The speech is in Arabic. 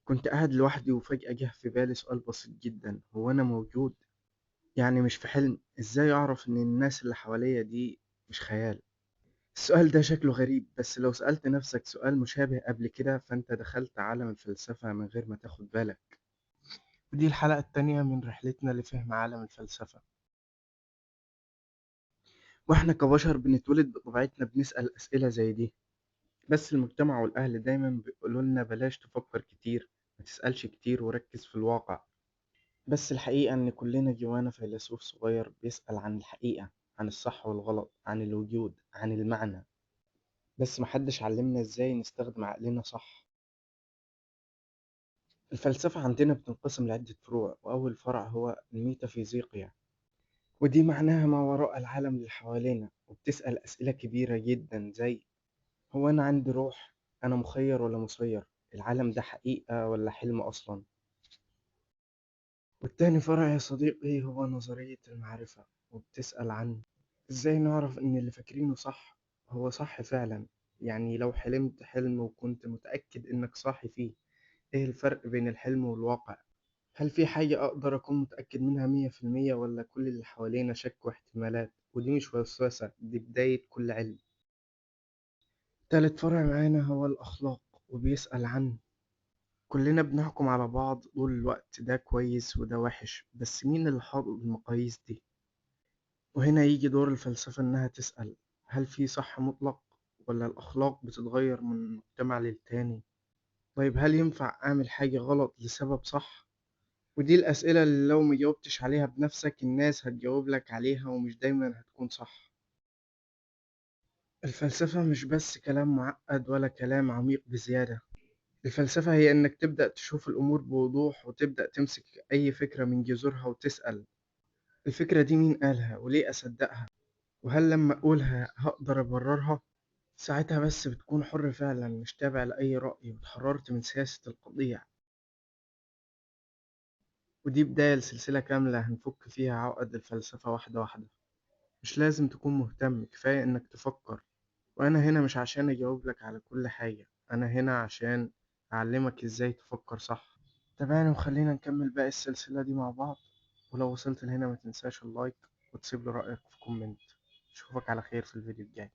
كنت قاعد لوحدي وفجأة جه في بالي سؤال بسيط جدا، هو أنا موجود؟ يعني مش في حلم؟ إزاي أعرف إن الناس اللي حواليا دي مش خيال؟ السؤال ده شكله غريب، بس لو سألت نفسك سؤال مشابه قبل كده فأنت دخلت عالم الفلسفة من غير ما تاخد بالك. ودي الحلقة التانية من رحلتنا لفهم عالم الفلسفة. وإحنا كبشر بنتولد بطبيعتنا بنسأل أسئلة زي دي، بس المجتمع والأهل دايما بيقولوا لنا بلاش تفكر كتير، ما تسألش كتير وركز في الواقع. بس الحقيقة إن كلنا جوانا فيلسوف صغير بيسأل عن الحقيقة، عن الصح والغلط، عن الوجود، عن المعنى. بس محدش علمنا إزاي نستخدم عقلنا صح. الفلسفة عندنا بتنقسم لعدة فروع، وأول فرع هو الميتافيزيقيا، ودي معناها ما وراء العالم اللي حوالينا، وبتسأل أسئلة كبيرة جدا زي: هو أنا عندي روح؟ أنا مخير ولا مسير؟ العالم ده حقيقة ولا حلم أصلا؟ والتاني فرع يا صديقي هو نظرية المعرفة، وبتسأل عن إزاي نعرف إن اللي فاكرينه صح هو صح فعلا. يعني لو حلمت حلم وكنت متأكد إنك صاحي فيه، إيه الفرق بين الحلم والواقع؟ هل في حاجة أقدر أكون متأكد منها 100%، ولا كل اللي حوالينا شك واحتمالات؟ ودي مش وسوسة، دي بداية كل علم. تالت فرع معانا هو الأخلاق، وبيسأل عن كلنا بنحكم على بعض طول الوقت، ده كويس وده وحش، بس مين اللي حاطط المقاييس دي؟ وهنا يجي دور الفلسفة إنها تسأل: هل في صح مطلق، ولا الأخلاق بتتغير من مجتمع للتاني؟ طيب هل ينفع أعمل حاجة غلط لسبب صح؟ ودي الأسئلة اللي لو مجاوبتش عليها بنفسك الناس هتجاوب لك عليها، ومش دايما هتكون صح. الفلسفة مش بس كلام معقد ولا كلام عميق بزيادة. الفلسفة هي إنك تبدأ تشوف الأمور بوضوح، وتبدأ تمسك أي فكرة من جذورها وتسأل: الفكرة دي مين قالها وليه أصدقها؟ وهل لما أقولها هقدر أبررها؟ ساعتها بس بتكون حر فعلا، مش تابع لأي رأي، واتحررت من سياسة القضية. ودي بداية لسلسلة كاملة هنفك فيها عقد الفلسفة واحدة واحدة. مش لازم تكون مهتم، كفاية إنك تفكر. وأنا هنا مش عشان أجاوب لك على كل حاجة، أنا هنا عشان أعلمك إزاي تفكر صح. تابعني وخلينا نكمل باقي السلسلة دي مع بعض. ولو وصلت لهنا ما تنساش اللايك، وتسيب لي رأيك في كومنت. أشوفك على خير في الفيديو الجاي.